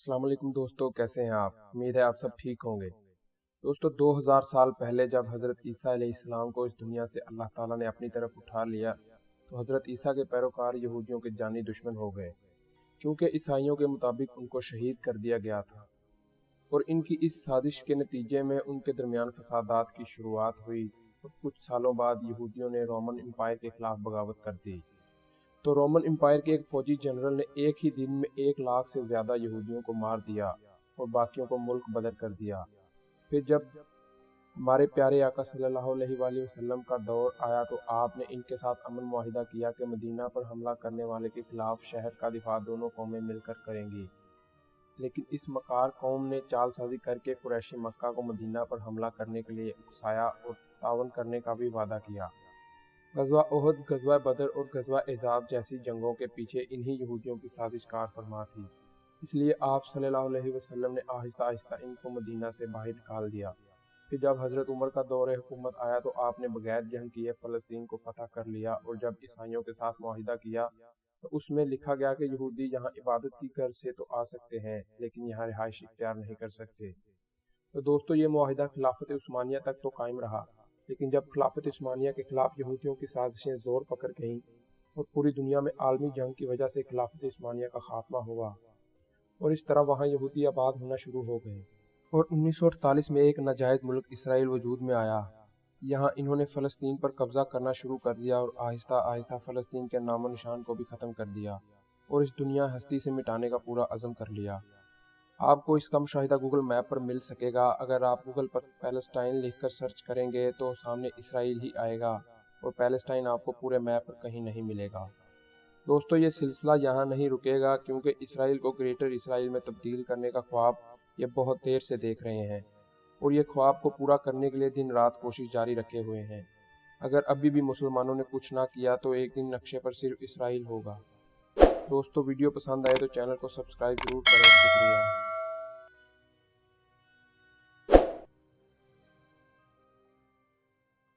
अस्सलाम वालेकुम दोस्तों, कैसे हैं आप? उम्मीद है आप सब ठीक होंगे। दोस्तों 2000 साल पहले जब हज़रत ईसा अलैहिस्सलाम को इस दुनिया से अल्लाह ताला ने अपनी तरफ उठा लिया तो हज़रत ईसा के पैरोकार यहूदियों के जानी दुश्मन हो गए, क्योंकि ईसाइयों के मुताबिक उनको शहीद कर दिया गया था। और इनकी इस साजिश के नतीजे में उनके दरमियान फसादात की शुरुआत हुई और कुछ सालों बाद यहूदियों ने रोमन एम्पायर के खिलाफ बगावत कर दी। तो रोमन एम्पायर के एक फौजी जनरल ने एक ही दिन में 1 लाख से ज़्यादा यहूदियों को मार दिया और बाकियों को मुल्क बदर कर दिया। फिर जब हमारे प्यारे आका सल्लल्लाहु अलैहि वसल्लम का दौर आया तो आपने इनके साथ अमन मुआहिदा किया कि मदीना पर हमला करने वाले के खिलाफ शहर का दिफा दोनों कौमें मिलकर करेंगी। लेकिन इस मकार कौम ने चालसाजी करके कुरैशी मक्का को मदीना पर हमला करने के लिए उकसाया और तावन करने का भी वादा किया। गज़वा उहद, गज़वा बदर और गज़वा अहज़ाब जैसी जंगों के पीछे इन्हीं यहूदियों की साजिश कार फरमा थी। इसलिए आप सल्लल्लाहु अलैहि वसल्लम ने आहिस्ता आहिस्ता इनको मदीना से बाहर निकाल दिया। फिर जब हज़रत उमर का दौर हुकूमत आया तो आपने बगैर जंग किए फ़लस्तीन को फतह कर लिया और जब ईसाइयों के साथ मुआहिदा किया तो उसमें लिखा गया कि यहूदी यहाँ इबादत की गर्ज से तो आ सकते हैं लेकिन यहाँ रिहाइश इख्तियार नहीं कर सकते। तो दोस्तों ये मुआहिदा खिलाफत उस्मानिया तक तो कायम रहा, लेकिन जब खिलाफत उस्मानिया के खिलाफ यहूदियों की साजिशें जोर पकड़ गईं और पूरी दुनिया में आलमी जंग की वजह से खिलाफत उस्मानिया का खात्मा हुआ और इस तरह वहाँ यहूदी आबाद होना शुरू हो गए और 1948 में एक नाजायज़ मुल्क इसराइल वजूद में आया। यहाँ इन्होंने फ़लस्तीन पर कब्ज़ा करना शुरू कर दिया और आहिस्ता आहिस्ता फ़लस्तीन के नामो निशान को भी ख़त्म कर दिया और इस दुनिया हस्ती से मिटाने का पूरा अज़म कर लिया। आपको इसका मुशाहिदा गूगल मैप पर मिल सकेगा। अगर आप गूगल पर पैलेस्टाइन लिखकर सर्च करेंगे तो सामने इसराइल ही आएगा और पैलेस्टाइन आपको पूरे मैप पर कहीं नहीं मिलेगा। दोस्तों ये सिलसिला यहाँ नहीं रुकेगा, क्योंकि इसराइल को ग्रेटर इसराइल में तब्दील करने का ख्वाब ये बहुत देर से देख रहे हैं और ये ख्वाब को पूरा करने के लिए दिन रात कोशिश जारी रखे हुए हैं। अगर अभी भी मुसलमानों ने कुछ ना किया तो एक दिन नक्शे पर सिर्फ इसराइल होगा। दोस्तों वीडियो पसंद आए तो चैनल को सब्सक्राइब जरूर करें। शुक्रिया।